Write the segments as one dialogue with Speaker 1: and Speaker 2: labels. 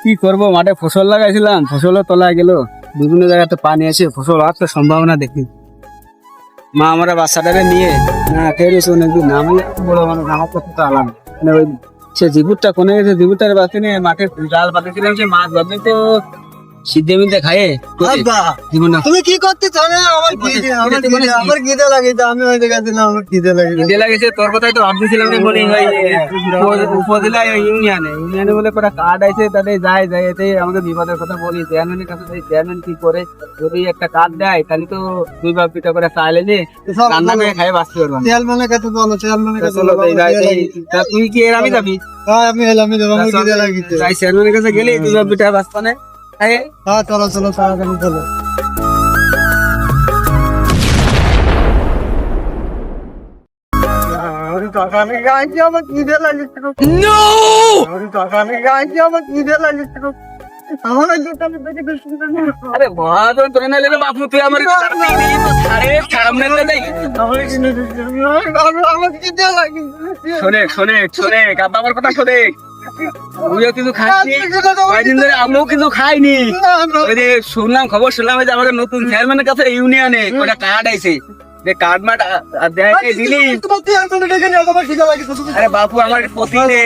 Speaker 1: কি করবো, মাঠে ফসল লাগাইছিলাম, ফসলও তলায় গেল, বিভিন্ন জায়গাতে পানি আছে, ফসল আর তো সম্ভাবনা দেখি। মা আমরা বাচ্চাটাকে নিয়ে না ফেরেছে অনেকদিন, আমি বড় মানুষ, আমার কথা তো আলাদা। মানে ওই সে জিবুরটা কোনে গেছে, জিবুরটার বাচ্চা নিয়ে মাঠে জাল পাতেছিলাম, সে মাছ ধরতে তো সিদ্ধে মিদ্ধে খায়ে জীবনটা
Speaker 2: তুমি কি করতেছ? আমার খিদে লাগিছে, আমি হয়তো গেছি না, আমার খিদে লাগিছে।
Speaker 1: খিদে লাগেছে। তোর কথাই তো ভাবতেছিলাম যে বলি ভাই উপজেলা ইউনিয়নে বলে কটা কার্ড আছে, তাদের যায় এতে আমাদের বিপদের কথা বলি। চেয়ারম্যানের কাছে যাই, চেয়ারম্যান কি করে, যদি একটা কার্ড দেয় তাহলে তো দুই বাপ পিঠা করে চাইলে যে রান্না করে খাই বাঁচতে পারবো।
Speaker 2: চেয়ারম্যানের কাছে বলো, চেয়ারম্যানের কাছে
Speaker 1: চলো তুই কি এর আমি যাবি?
Speaker 2: আমি এলাম, আমার খিদে লাগিছে।
Speaker 1: যাই চেয়ারম্যানের কাছে গেলে দুই বাপ পিঠা বাঁচতানে।
Speaker 2: হ্যাঁ চলো চলো, তাড়াতাড়ি চলো। আমার খিদে লাগিছে, আমার খিদে লাগিছে। আমার দোকানে থেকে বেশি
Speaker 1: আরে মহাজন তোরে না লেলে বাপু, তুই আমার সামনে দেই।
Speaker 2: আমার খিদে লাগিছে।
Speaker 1: শোনে কাব্বা, আমার কথা শোনে। তুইও কিন্তু খাচ্ছিস, কয়েকদিন ধরে আমিও কিন্তু খাইনি। ওই যে খবর শুনলাম যে আমাদের নতুন চেয়ারম্যানের কাছে ইউনিয়নে ওটা কার্ড আইছে, যে কার্ড মাঠ দিলি। আরে বাপু, আমার প্রতিকে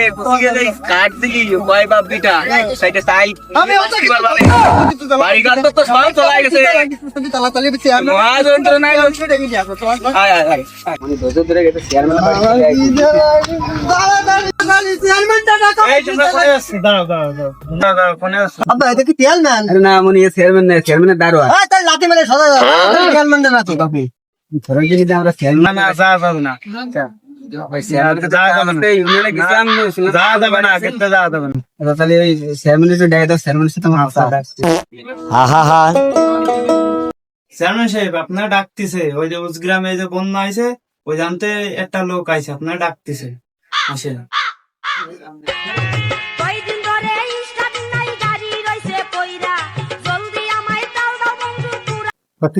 Speaker 1: কার্ড দিলি, কয় বাপ বিটা সাইডে চাই বাড়ি ঘর তো সব চলে গেছে। মহাজন তোর নাই ধরে গেছে না মনে চেয়ারম্যান না, চেয়ারম্যানের দারোয়া। আমরা চেয়ারম্যান
Speaker 3: চেয়ারম্যান সাহেব আপনার ডাকতেছে, ওই যে গ্রামে যে বন্যা আইছে, ওই জানতে একটা লোক আইছে, আপনার ডাকতেছে, আসেন।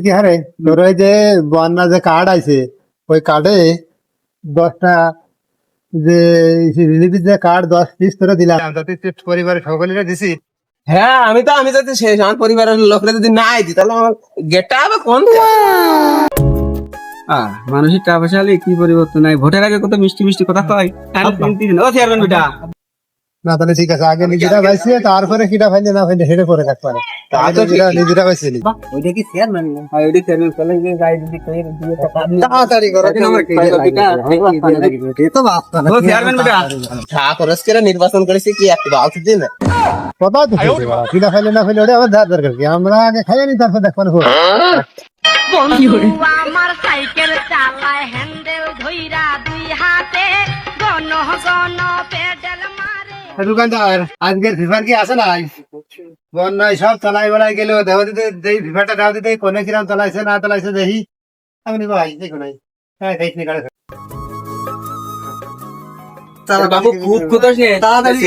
Speaker 2: কি হারে তোর ওই যে বন্যা যে কার্ড আছে, ওই কার্ডে 10টা যে রিলিফের যে কার্ড 10 পিস করে দিলাম, পরিবারের সকলেরা দিছি।
Speaker 4: হ্যাঁ আমি যদি শেষ, আমার পরিবারের লোকরা যদি না আইতি তাহলে আমার গেটটা হবে কোন।
Speaker 1: মানুষের টাকা পয়সা হলে কি পরিবর্তন নাই। ভোটের আগে কত মিষ্টি মিষ্টি কথা কয়। ও চেয়ারম্যান বেটা,
Speaker 2: না তাহলে ঠিক আছে, আগে নিজেরা পাইছে, তারপরে কিটা ফাইলে না ফাইলে সেটা করে রাখতে পারে। নিজেরা পাইছে
Speaker 1: ওইটা কি চেয়ারম্যান না? হ্যাঁ ওইটা চেয়ারম্যান। তাহলে যে গাই যদি কই দিয়ে
Speaker 2: তাড়াতাড়ি করো, তো বাপ
Speaker 1: ও চেয়ারম্যান বেটা,
Speaker 4: ঠাকুরস্কেরা নির্বাচন করেছে কি একটা বাউল দিন
Speaker 2: কথা তো কিটা ফাইলে না ফাইলে ওটা আমার দরকার কি, আমরা আগে খাইয়ে নি তারপর দেখবানো হোক।
Speaker 5: আমার সাইকেল চালায় হ্যান্ডেল ধইরা দুই হাতে গন গন পেডাল মারে।
Speaker 2: দোকানদার আজকের ফিফার কি আছে নাই? বন্যায় সব তলাই বেলায় গেল, দেহ দিতে যেই ফিফারটা দেওয়া দিতে কোনে কিরাম তলাইছে না তলাইছে দেখি। আমি ভাই দেখো নাই, হ্যাঁ দেখি কাড়ে
Speaker 1: বাবু খুব কথা সে
Speaker 2: তাড়াতাড়ি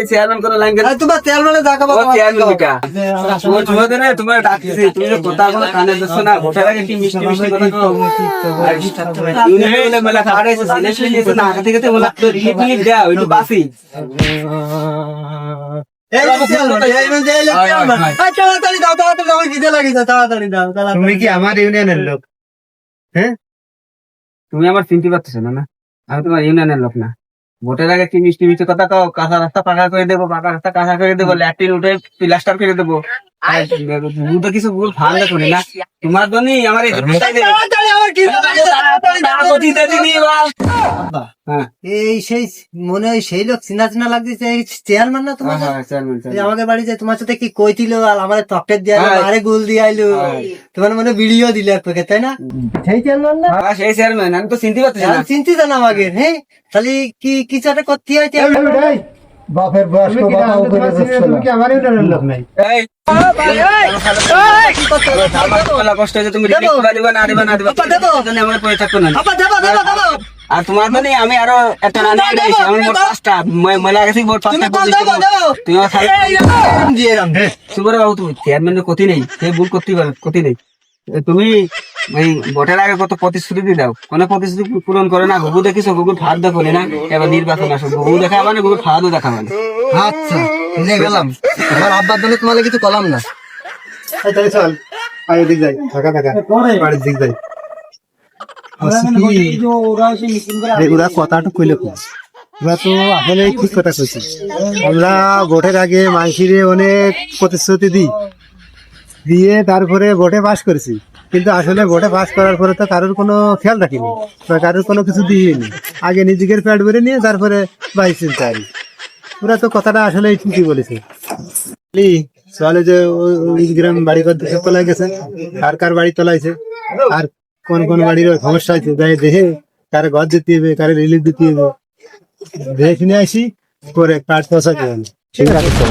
Speaker 1: চেয়ারম্যান কোন লাইন করে
Speaker 2: তোমার চেয়ারম্যানে দেখাবো।
Speaker 1: চেয়ারম্যান বেটা তোমাদের না তোমার ডাকতেছি, তুমি যে কথা কোনো কানে দিচ্ছ না। ভোটের আগে কি মিষ্টি মিষ্টি কথা কও। ইউনিয়নে মেলা কার্ড আছে, সিলেকশন দিয়েছে না, আগে থেকে তো বলা তো রিলিফ দেয়া ওইটু বাসি।
Speaker 2: তাড়াতাড়ি দাও, তাড়াতাড়ি দাও, খিদে লাগিছে, তাড়াতাড়ি দাও। তুমি কি আমার ইউনিয়নের লোক? হ্যাঁ
Speaker 1: তুমি আমার চিনতে পারতেছো না? আমি তোমার ইউনিয়নের লোক না। ভোটের আগে কি মিষ্টি মিষ্টি কথা কও। কাঁচা রাস্তা পাকা করে দেবো, পাকা রাস্তা কাঁচা করে দেবো, ল্যাট্রিন উঠে প্লাস্টার করে দেবো। তো কিছু ভুল ফান দেখো না তোমার জন্যই আমার
Speaker 2: এই সেই মনে হয় সেই লোক চিনা চিনা লাগতেছে, চেয়ারম্যান না তোমার? আমাদের বাড়ি যে তোমার সাথে কি কইছিল, আর আমার চকলেট দিয়ে আরে গোল দিয়ে আইলো, তোমার মনে ভিডিও দিলে এক প্যাকেট, তাই না? সেই চেয়ারম্যান না?
Speaker 1: সেই চেয়ারম্যান আমি তো চিনতে পারতেছি না।
Speaker 2: চিনতে জানা আমাকে? হ্যাঁ তাহলে কি কিছু একটা করতে হয়। বাপের বয়স কি আমার ইউনিয়নের লোক নাই?
Speaker 1: কষ্ট হয়েছে, তুমি দিবা না দিবা না দিবা আমার পরে থাকতো না। আর তোমার মানে আমি আরো একটা রান্না আমি মোট 5টা ময়লা গেছি, মোট 5টা তুমি সুপার বাবু, তুমি চেয়ারম্যানের ক্ষতি নেই, সেই ভুল করতে পারো, ক্ষতি নেই। তুমি ওই ভোটের আগে কত প্রতিশ্রুতি দাও, কোনো প্রতিশ্রুতি পূরণ করে না। ঘুঘু দেখিছো, ঘুঘুর ফাঁদ দেখো না, এবার নির্বাচন আসো ঘুঘু দেখা মানে ঘুঘুর ফাঁদও দেখা মানে।
Speaker 2: আচ্ছা নিয়ে গেলাম, আমার আব্বার জন্য তোমাকে কিছু কলাম না।
Speaker 6: তাহলে চল আগে দিক যাই, থাকা থাকা বাড়ির দিক যাই। ওরা কথাটা কইলে কম, ওরা তো আসলে ঠিক কথা কইছে। আমরা ভোটের আগে মাইসিরে অনেক প্রতিশ্রুতি দিয়ে তারপরে ভোটে পাস করেছি, কিন্তু আসলে ভোটে পাস করার পরে তো কারোর কোনো খেয়াল রাখিনি বা কারোর কোনো কিছু দিইনি। আগে নিজেদের পেট ভরে নিয়ে তারপরে বাইশ চিন্তা আর ওরা তো কথাটা আসলে ঠিকই বলেছে। চলে যে ওই গ্রাম বাড়ি ঘর দেখে তোলা গেছে, কার কার বাড়ি তোলাইছে আর কোন কোন বাড়ির সমস্যা হয়েছে দেখে কারে ঘর দিতে হবে, কারে রিলিফ দিতে হবে, দেখে শুনে আসি করে কার্ড পয়সা দেবেন। ঠিক আছে।